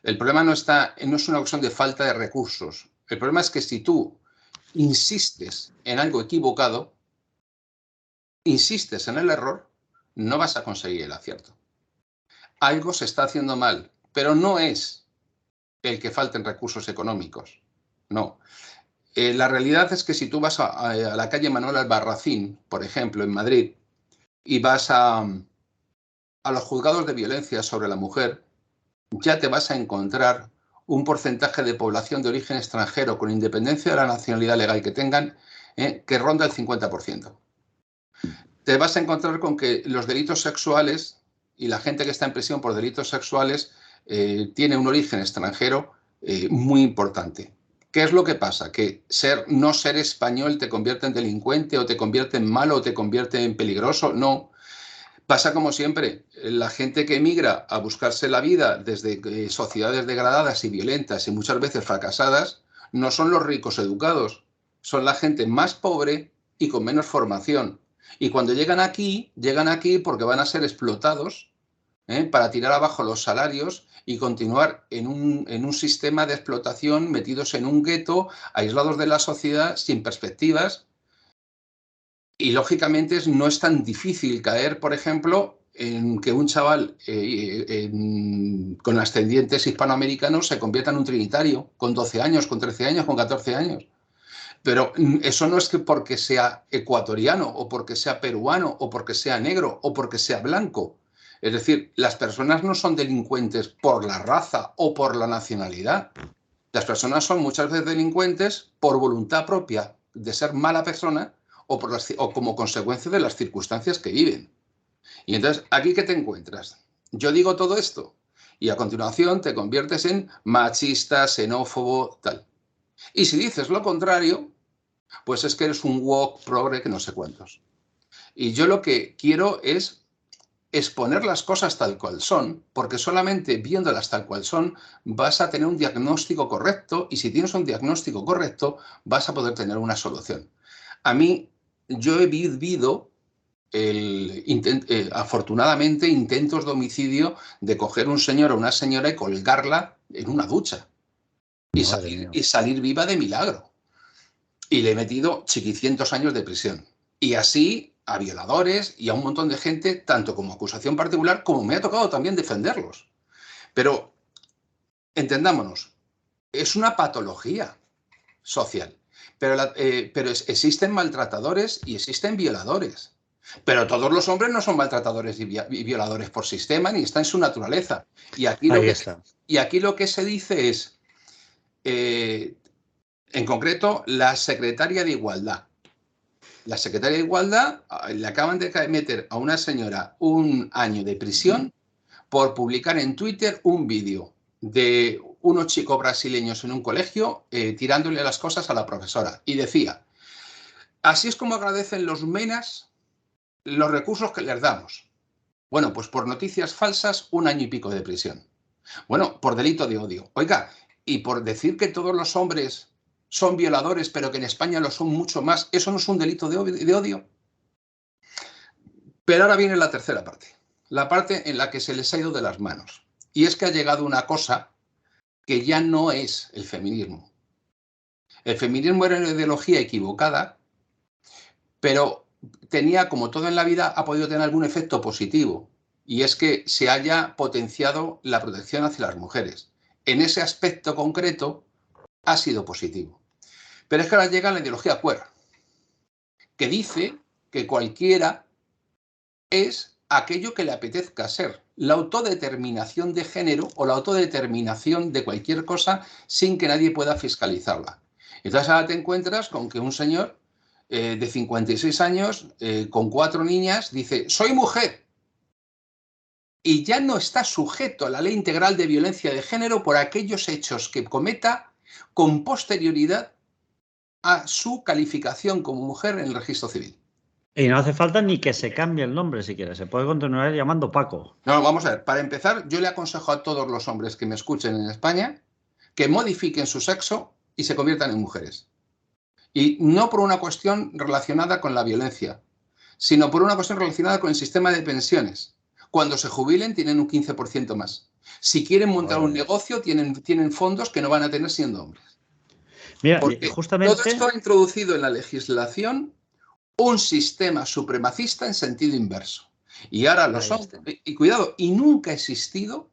El problema no es una cuestión de falta de recursos. El problema es que si tú insistes en algo equivocado, insistes en el error, no vas a conseguir el acierto. Algo se está haciendo mal, pero no es el que falten recursos económicos. No. La realidad es que si tú vas a la calle Manuel Albarracín, por ejemplo, en Madrid, y vas a los juzgados de violencia sobre la mujer, ya te vas a encontrar un porcentaje de población de origen extranjero, con independencia de la nacionalidad legal que tengan, que ronda el 50%. Te vas a encontrar con que los delitos sexuales y la gente que está en prisión por delitos sexuales tiene un origen extranjero muy importante. ¿Qué es lo que pasa? Que no ser español te convierte en delincuente, o te convierte en malo, o te convierte en peligroso. No. Pasa como siempre. La gente que emigra a buscarse la vida desde sociedades degradadas y violentas y muchas veces fracasadas, no son los ricos educados, son la gente más pobre y con menos formación. Y cuando llegan aquí porque van a ser explotados para tirar abajo los salarios y continuar en un sistema de explotación, metidos en un gueto, aislados de la sociedad, sin perspectivas. Y lógicamente no es tan difícil caer, por ejemplo, en que un chaval con ascendientes hispanoamericanos se convierta en un trinitario con 12 años, con 13 años, con 14 años. Pero eso no es que porque sea ecuatoriano, o porque sea peruano, o porque sea negro, o porque sea blanco. Es decir, las personas no son delincuentes por la raza o por la nacionalidad. Las personas son muchas veces delincuentes por voluntad propia de ser mala persona, o como consecuencia de las circunstancias que viven. Y entonces, ¿aquí qué te encuentras? Yo digo todo esto y a continuación te conviertes en machista, xenófobo, tal. Y si dices lo contrario, pues es que eres un woke, progre, que no sé cuántos. Y yo lo que quiero es exponer las cosas tal cual son, porque solamente viéndolas tal cual son vas a tener un diagnóstico correcto, y si tienes un diagnóstico correcto vas a poder tener una solución. A mí, yo he vivido afortunadamente intentos de homicidio, de coger un señor o una señora y colgarla en una ducha y salir viva de milagro. Y le he metido chiquicientos años de prisión. Y así a violadores y a un montón de gente, tanto como acusación particular, como me ha tocado también defenderlos. Pero entendámonos, es una patología social. Pero existen maltratadores y existen violadores. Pero todos los hombres no son maltratadores y violadores por sistema, ni está en su naturaleza. Y aquí lo que se dice es, en concreto, la secretaria de Igualdad. La secretaria de Igualdad le acaban de meter a una señora 1 año de prisión por publicar en Twitter un vídeo de unos chicos brasileños en un colegio tirándole las cosas a la profesora. Y decía, así es como agradecen los menas los recursos que les damos. Bueno, pues por noticias falsas, 1 año y pico de prisión. Bueno, por delito de odio. Oiga, y por decir que todos los hombres son violadores, pero que en España lo son mucho más, ¿eso no es un delito de odio? Pero ahora viene la tercera parte, la parte en la que se les ha ido de las manos. Y es que ha llegado una cosa que ya no es el feminismo. El feminismo era una ideología equivocada, pero tenía, como todo en la vida, ha podido tener algún efecto positivo, y es que se haya potenciado la protección hacia las mujeres. En ese aspecto concreto ha sido positivo. Pero es que ahora llega la ideología queer, que dice que cualquiera es aquello que le apetezca ser. La autodeterminación de género o la autodeterminación de cualquier cosa sin que nadie pueda fiscalizarla. Entonces ahora te encuentras con que un señor de 56 años, con 4 niñas, dice, soy mujer. Y ya no está sujeto a la ley integral de violencia de género por aquellos hechos que cometa con posterioridad a su calificación como mujer en el registro civil. Y no hace falta ni que se cambie el nombre siquiera, se puede continuar llamando Paco. No, vamos a ver, para empezar, yo le aconsejo a todos los hombres que me escuchen en España que modifiquen su sexo y se conviertan en mujeres. Y no por una cuestión relacionada con la violencia, sino por una cuestión relacionada con el sistema de pensiones. Cuando se jubilen tienen un 15% más. Si quieren montar un negocio, tienen fondos que no van a tener siendo hombres. Mira, porque justamente todo esto ha introducido en la legislación un sistema supremacista en sentido inverso. Y ahora los hombres, y cuidado, y nunca ha existido,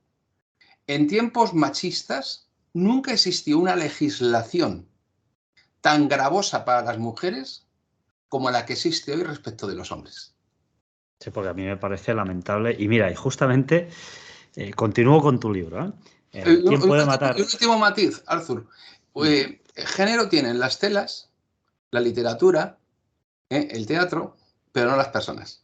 en tiempos machistas, nunca existió una legislación tan gravosa para las mujeres como la que existe hoy respecto de los hombres. Sí, porque a mí me parece lamentable. Y mira, y justamente continúo con tu libro. ¿Quién puede matar? Un último matiz, Arthur. Género tienen las telas, la literatura, el teatro, pero no las personas.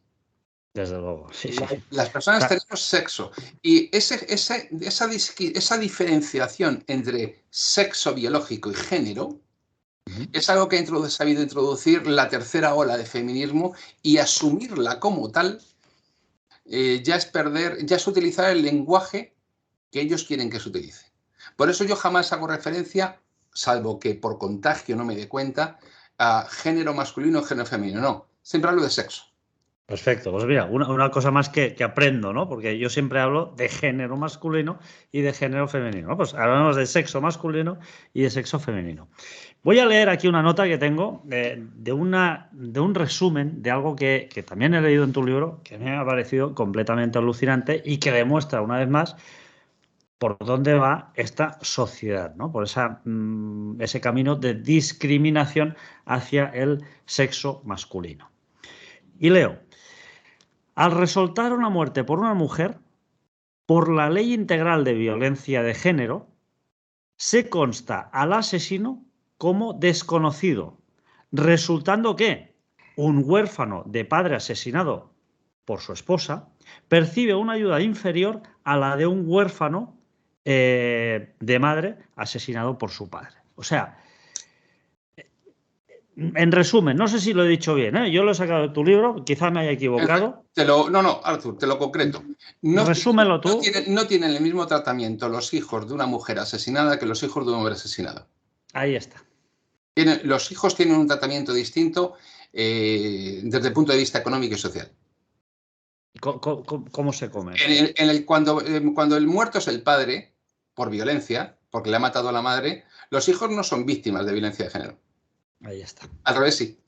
Desde luego, sí. Las personas tenemos sexo. Y esa diferenciación entre sexo biológico y género es algo que ha sabido introducir la tercera ola de feminismo, y asumirla como tal ya es utilizar el lenguaje que ellos quieren que se utilice. Por eso yo jamás hago referencia, salvo que por contagio no me dé cuenta, a género masculino o género femenino. No, siempre hablo de sexo. Perfecto, pues mira, una cosa más que aprendo, ¿no? Porque yo siempre hablo de género masculino y de género femenino, ¿no? Pues hablamos de sexo masculino y de sexo femenino. Voy a leer aquí una nota que tengo de un resumen de algo que también he leído en tu libro, que me ha parecido completamente alucinante y que demuestra una vez más por dónde va esta sociedad, ¿no? Por ese camino de discriminación hacia el sexo masculino. Y leo: al resultar una muerte por una mujer, por la Ley Integral de Violencia de Género, se consta al asesino como desconocido, resultando que un huérfano de padre asesinado por su esposa percibe una ayuda inferior a la de un huérfano de madre asesinado por su padre. O sea, en resumen, no sé si lo he dicho bien, ¿eh? Yo lo he sacado de tu libro, quizá me haya equivocado. No, Arthur, te lo concreto. Resúmelo tú. No tienen el mismo tratamiento los hijos de una mujer asesinada que los hijos de un hombre asesinado. Ahí está. Los hijos tienen un tratamiento distinto desde el punto de vista económico y social. ¿Cómo se come? Cuando el muerto es el padre, por violencia, porque le ha matado a la madre, los hijos no son víctimas de violencia de género. Ahí está. Al revés, sí.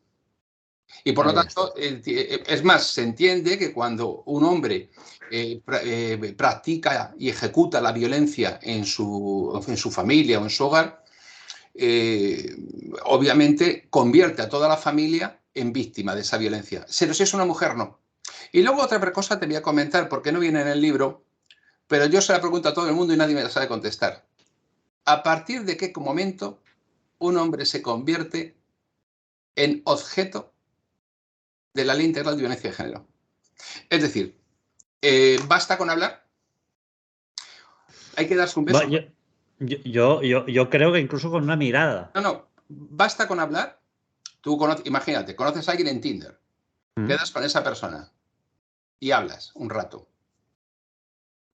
Y por lo tanto, es más, se entiende que cuando un hombre practica y ejecuta la violencia en su familia o en su hogar, obviamente convierte a toda la familia en víctima de esa violencia. Pero si es una mujer, no. Y luego otra cosa te voy a comentar, porque no viene en el libro, pero yo se la pregunto a todo el mundo y nadie me la sabe contestar. ¿A partir de qué momento un hombre se convierte en objeto de la Ley Integral de Violencia de Género? Es decir, ¿basta con hablar? ¿Hay que darse un beso? Yo creo que incluso con una mirada. No, ¿basta con hablar? Tú imagínate, conoces a alguien en Tinder, quedas con esa persona y hablas un rato.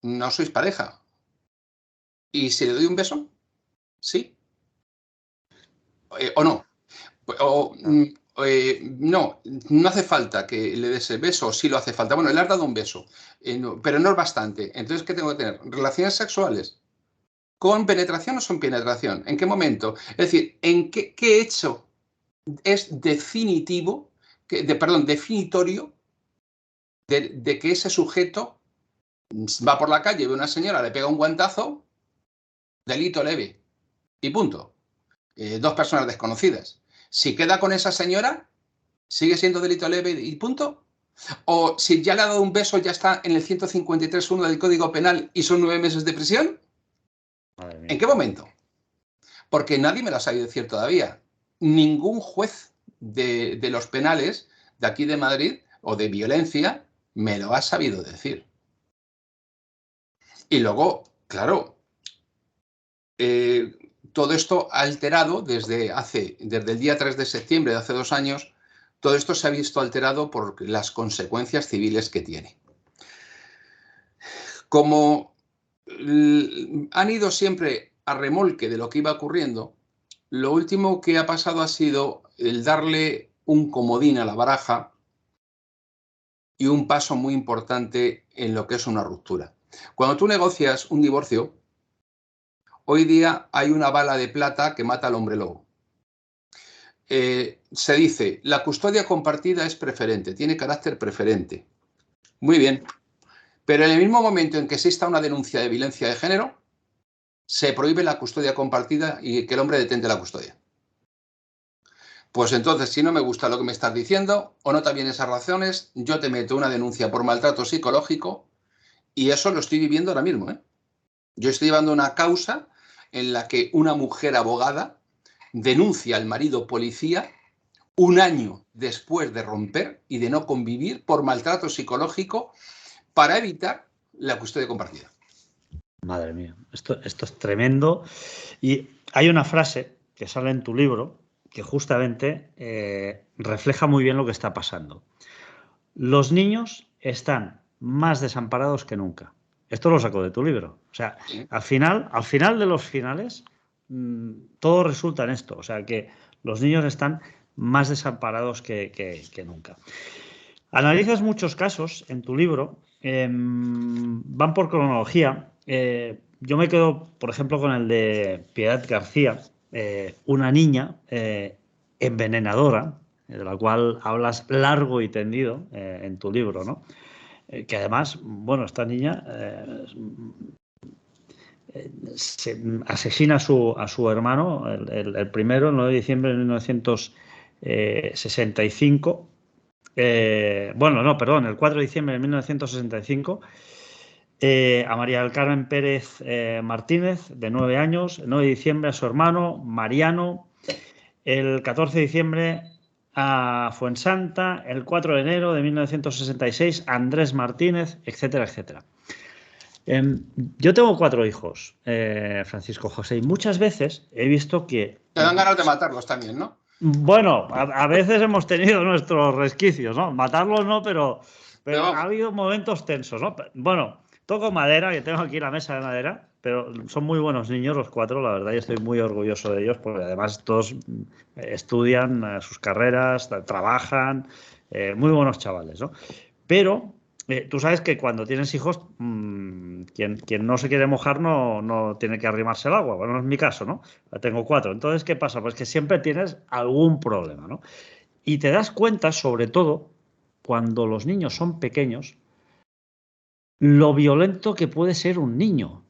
No sois pareja. ¿Y si le doy un beso? ¿Sí? ¿O no? No hace falta que le des el beso, o sí lo hace falta. Bueno, le has dado un beso, pero no es bastante. Entonces, ¿qué tengo que tener? ¿Relaciones sexuales? ¿Con penetración o sin penetración? ¿En qué momento? Es decir, ¿en qué hecho es definitivo, definitorio de que ese sujeto va por la calle, ve a una señora, le pega un guantazo, delito leve y punto? 2 personas desconocidas. Si queda con esa señora, ¿Sigue siendo delito leve y punto? ¿O si ya le ha dado un beso ya está en el 153.1 del Código Penal y son 9 meses de prisión? ¿En qué momento? Porque nadie me lo ha sabido decir todavía. Ningún juez de los penales de aquí de Madrid o de violencia me lo ha sabido decir. Y luego, claro, todo esto ha alterado desde el día 3 de septiembre de hace 2 años, todo esto se ha visto alterado por las consecuencias civiles que tiene. Como han ido siempre a remolque de lo que iba ocurriendo, lo último que ha pasado ha sido el darle un comodín a la baraja y un paso muy importante en lo que es una ruptura. Cuando tú negocias un divorcio, hoy día hay una bala de plata que mata al hombre lobo. Se dice, la custodia compartida es preferente, tiene carácter preferente. Muy bien, pero en el mismo momento en que exista una denuncia de violencia de género, se prohíbe la custodia compartida y que el hombre detente la custodia. Pues entonces, si no me gusta lo que me estás diciendo o no también esas razones, yo te meto una denuncia por maltrato psicológico y eso lo estoy viviendo ahora mismo, ¿eh? Yo estoy llevando una causa en la que una mujer abogada denuncia al marido policía 1 año después de romper y de no convivir por maltrato psicológico para evitar la custodia compartida. Madre mía, esto es tremendo. Y hay una frase que sale en tu libro que justamente refleja muy bien lo que está pasando. Los niños están más desamparados que nunca. Esto lo saco de tu libro. O sea, Sí. al final de los finales, todo resulta en esto. O sea, que los niños están más desamparados que nunca. Analizas muchos casos en tu libro, van por cronología. Yo me quedo, por ejemplo, con el de Piedad García, una niña envenenadora, de la cual hablas largo y tendido en tu libro, ¿no? Que además, bueno, esta niña asesina a su hermano, el primero, el 9 de diciembre de 1965. Bueno, no, perdón, el 4 de diciembre de 1965, a María del Carmen Pérez Martínez, de 9 años, el 9 de diciembre a su hermano Mariano, el 14 de diciembre a Fuensanta, el 4 de enero de 1966 a Andrés Martínez, etcétera, etcétera. Yo tengo 4 hijos, Francisco José, y muchas veces he visto que... Te dan ganas de matarlos también, ¿no? Bueno, a veces hemos tenido nuestros resquicios, ¿no? Matarlos no, pero ha habido momentos tensos, ¿no? Bueno, toco madera, que tengo aquí la mesa de madera, pero son muy buenos niños los 4, la verdad, y estoy muy orgulloso de ellos, porque además todos estudian sus carreras, trabajan, muy buenos chavales, ¿no? Pero tú sabes que cuando tienes hijos, quien no se quiere mojar no tiene que arrimarse al agua. Bueno, no es mi caso, ¿no? Tengo 4. Entonces, ¿qué pasa? Pues que siempre tienes algún problema, ¿no? Y te das cuenta, sobre todo, cuando los niños son pequeños, lo violento que puede ser un niño.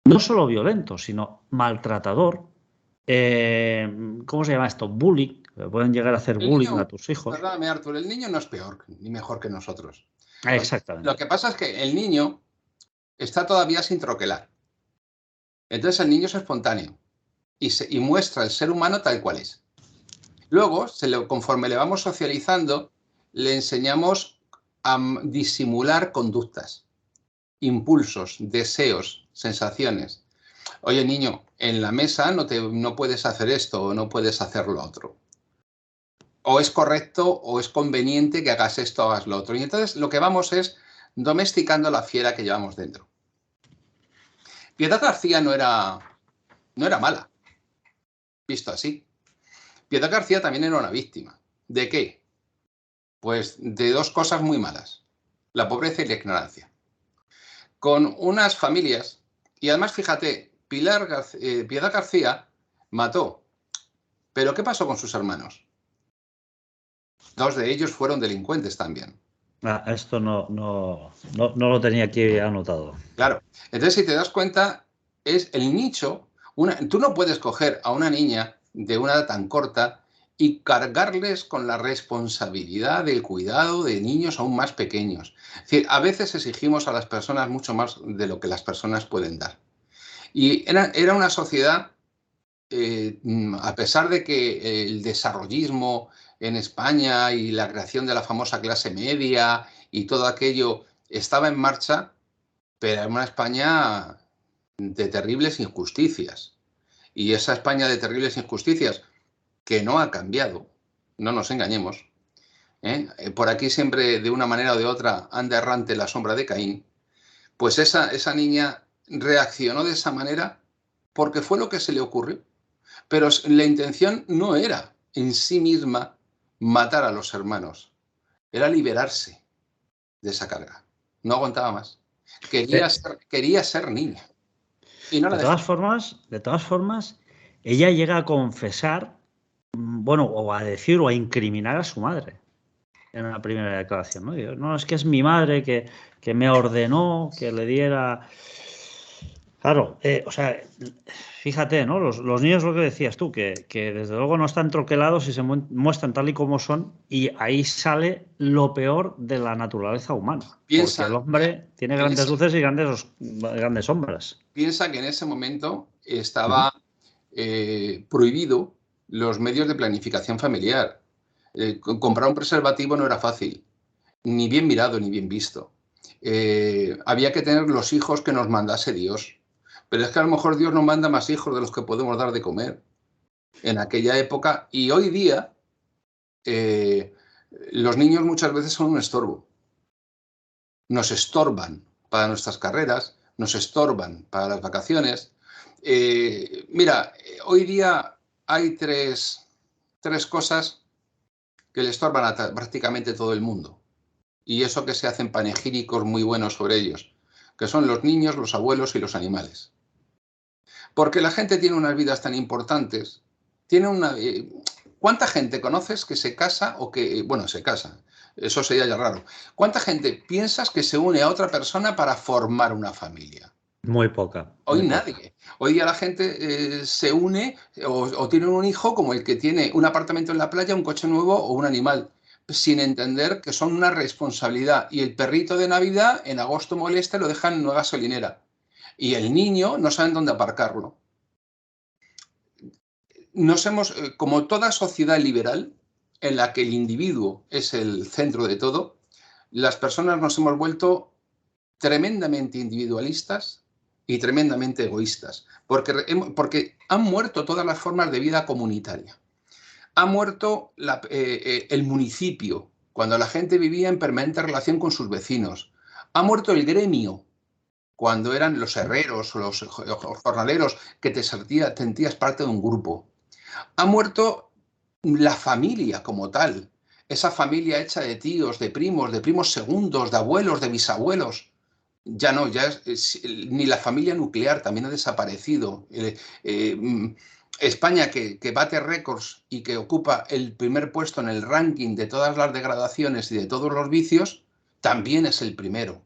No solo violento, sino maltratador. ¿Cómo se llama esto? Bullying. Pueden llegar a hacer bullying a tus hijos. Perdóname, Artur, el niño no es peor ni mejor que nosotros. Exactamente. Lo que pasa es que el niño está todavía sin troquelar. Entonces el niño es espontáneo y muestra el ser humano tal cual es. Luego, conforme le vamos socializando, le enseñamos a disimular conductas, impulsos, deseos, sensaciones. Oye, niño, en la mesa no puedes hacer esto o no puedes hacer lo otro. O es correcto o es conveniente que hagas esto o hagas lo otro. Y entonces lo que vamos es domesticando la fiera que llevamos dentro. Piedad García no era mala, visto así. Piedad García también era una víctima. ¿De qué? Pues de 2 cosas muy malas. La pobreza y la ignorancia. Con unas familias, y además fíjate, Piedad García mató. ¿Pero qué pasó con sus hermanos? 2 de ellos fueron delincuentes también. Esto no lo tenía aquí anotado. Claro. Entonces, si te das cuenta, es el nicho. Tú no puedes coger a una niña de una edad tan corta y cargarles con la responsabilidad del cuidado de niños aún más pequeños. Es decir, a veces exigimos a las personas mucho más de lo que las personas pueden dar. Y era una sociedad, a pesar de que el desarrollismo en España y la creación de la famosa clase media y todo aquello estaba en marcha, pero era una España de terribles injusticias. Y esa España de terribles injusticias que no ha cambiado, no nos engañemos, por aquí siempre de una manera o de otra anda errante la sombra de Caín, pues esa niña reaccionó de esa manera porque fue lo que se le ocurrió. Pero la intención no era en sí misma matar a los hermanos, era liberarse de esa carga. No aguantaba más. Quería ser niña. Y no la dejó. De todas formas, ella llega a confesar, bueno, o a decir o a incriminar a su madre en una primera declaración, ¿no? No, es que es mi madre que me ordenó que le diera... Claro, o sea, fíjate, ¿no? Los niños, lo que decías tú, que desde luego no están troquelados y se muestran tal y como son, y ahí sale lo peor de la naturaleza humana. Porque el hombre tiene grandes luces y grandes sombras. Piensa que en ese momento estaba prohibido los medios de planificación familiar. Comprar un preservativo no era fácil, ni bien mirado, ni bien visto. Había que tener los hijos que nos mandase Dios. Pero es que a lo mejor Dios nos manda más hijos de los que podemos dar de comer en aquella época. Y hoy día los niños muchas veces son un estorbo. Nos estorban para nuestras carreras, nos estorban para las vacaciones. Mira, hoy día hay tres cosas que le estorban a prácticamente todo el mundo. Y eso que se hacen panegíricos muy buenos sobre ellos, que son los niños, los abuelos y los animales. Porque la gente tiene unas vidas tan importantes, ¿cuánta gente conoces que se casa o que, bueno, se casa? Eso sería ya raro. ¿Cuánta gente piensas que se une a otra persona para formar una familia? Muy poca. Hoy nadie. Hoy día la gente se une o tiene un hijo como el que tiene un apartamento en la playa, un coche nuevo o un animal, sin entender que son una responsabilidad. Y el perrito de Navidad en agosto molesta y lo dejan en una gasolinera. Y el niño no saben dónde aparcarlo. Como toda sociedad liberal, en la que el individuo es el centro de todo, las personas nos hemos vuelto tremendamente individualistas y tremendamente egoístas, porque han muerto todas las formas de vida comunitaria. Ha muerto el municipio, cuando la gente vivía en permanente relación con sus vecinos. Ha muerto el gremio, cuando eran los herreros o los jornaleros que te sentías parte de un grupo. Ha muerto la familia como tal, esa familia hecha de tíos, de primos segundos, de abuelos, de bisabuelos. Ya no, ni la familia nuclear también ha desaparecido. España, que bate récords y que ocupa el primer puesto en el ranking de todas las degradaciones y de todos los vicios, también es el primero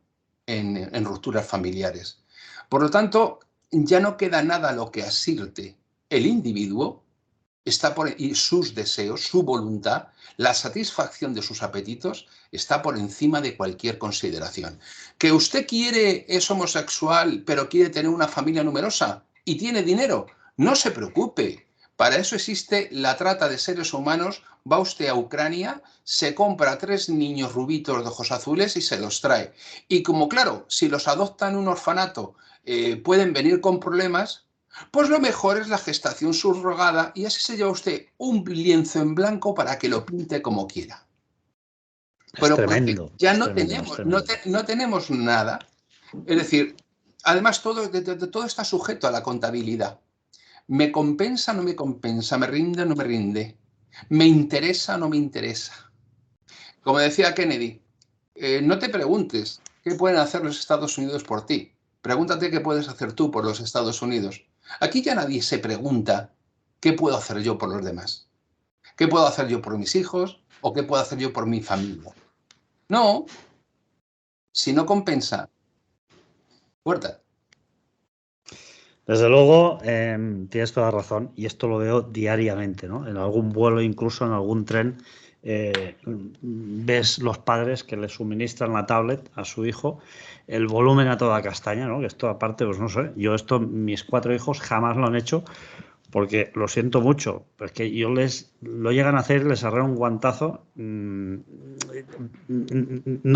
en rupturas familiares. Por lo tanto, ya no queda nada a lo que asirte el individuo, y sus deseos, su voluntad, la satisfacción de sus apetitos está por encima de cualquier consideración. ¿Que usted es homosexual, pero quiere tener una familia numerosa y tiene dinero? No se preocupe. Para eso existe la trata de seres humanos. Va usted a Ucrania, se compra 3 niños rubitos de ojos azules y se los trae. Y como, claro, si los adopta en un orfanato, pueden venir con problemas, pues lo mejor es la gestación subrogada y así se lleva usted un lienzo en blanco para que lo pinte como quiera. Pero tremendo. Ya no tenemos nada. Es decir, además todo está sujeto a la contabilidad. ¿Me compensa o no me compensa? ¿Me rinde o no me rinde? ¿Me interesa o no me interesa? Como decía Kennedy, no te preguntes qué pueden hacer los Estados Unidos por ti. Pregúntate qué puedes hacer tú por los Estados Unidos. Aquí ya nadie se pregunta qué puedo hacer yo por los demás. ¿Qué puedo hacer yo por mis hijos o qué puedo hacer yo por mi familia? No, si no compensa, puerta. Desde luego, tienes toda la razón y esto lo veo diariamente, ¿no? En algún vuelo, incluso en algún tren, ves los padres que le suministran la tablet a su hijo, el volumen a toda castaña, ¿no? Que esto aparte, pues no sé, yo esto, mis 4 hijos jamás lo han hecho porque lo siento mucho, pero es que yo lo llegan a hacer, les agarro un guantazo, no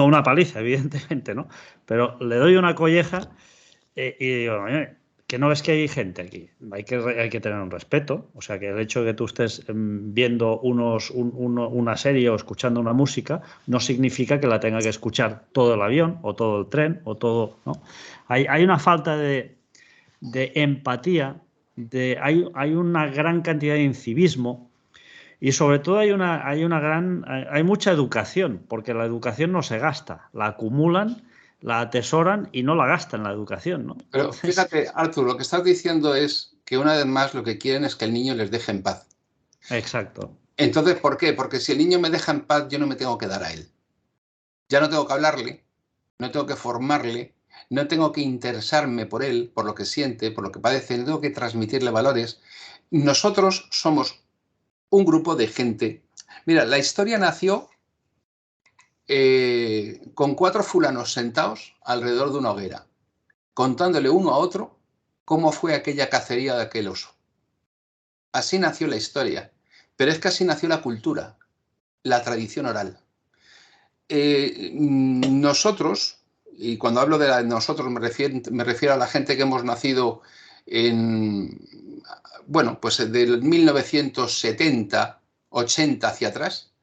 una paliza, evidentemente, ¿no? Pero le doy una colleja y digo, "Oye, que no ves que hay gente aquí, hay que tener un respeto, o sea que el hecho de que tú estés viendo una serie o escuchando una música no significa que la tenga que escuchar todo el avión o todo el tren o todo, ¿no? Hay una falta de empatía, hay una gran cantidad de incivismo y sobre todo hay mucha educación, porque la educación no se gasta, la acumulan, la atesoran y no la gastan la educación, ¿no? Pero Entonces, fíjate, Arthur, lo que estás diciendo es que una vez más lo que quieren es que el niño les deje en paz. exacto. Entonces, ¿por qué? Porque si el niño me deja en paz, yo no me tengo que dar a él. Ya no tengo que hablarle, no tengo que formarle, no tengo que interesarme por él, por lo que siente, por lo que padece, no tengo que transmitirle valores. Nosotros somos un grupo de gente. Mira, la historia nació con 4 fulanos sentados alrededor de una hoguera, contándole uno a otro cómo fue aquella cacería de aquel oso. Así nació la historia, pero es que así nació la cultura, la tradición oral. Nosotros, y cuando hablo de nosotros me refiero a la gente que hemos nacido en, bueno, pues del 1970, 80 hacia atrás,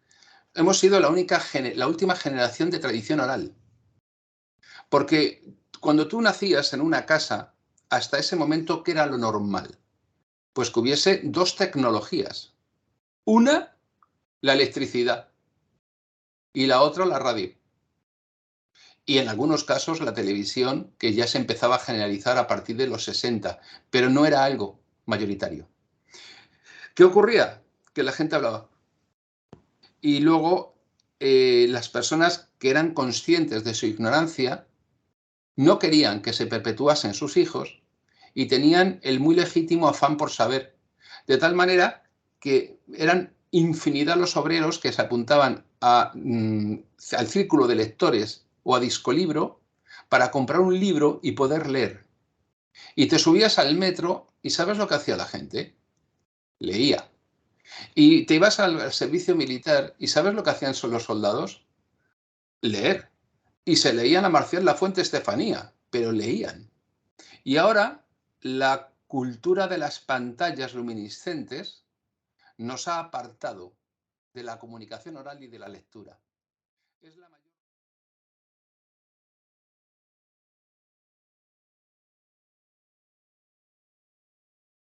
hemos sido la última generación de tradición oral. Porque cuando tú nacías en una casa, hasta ese momento, ¿qué era lo normal? Pues que hubiese 2 tecnologías. Una, la electricidad, y la otra, la radio. Y en algunos casos la televisión, que ya se empezaba a generalizar a partir de los 60, pero no era algo mayoritario. ¿Qué ocurría? Que la gente hablaba. Y luego las personas que eran conscientes de su ignorancia no querían que se perpetuasen sus hijos y tenían el muy legítimo afán por saber. De tal manera que eran infinidad los obreros que se apuntaban al círculo de lectores o a Discolibro para comprar un libro y poder leer. Y te subías al metro y ¿sabes lo que hacía la gente? Leía. Y te ibas al servicio militar y ¿sabes lo que hacían los soldados? Leer. Y se leían a Marcial Lafuente Estefanía, pero leían. Y ahora la cultura de las pantallas luminiscentes nos ha apartado de la comunicación oral y de la lectura. Es la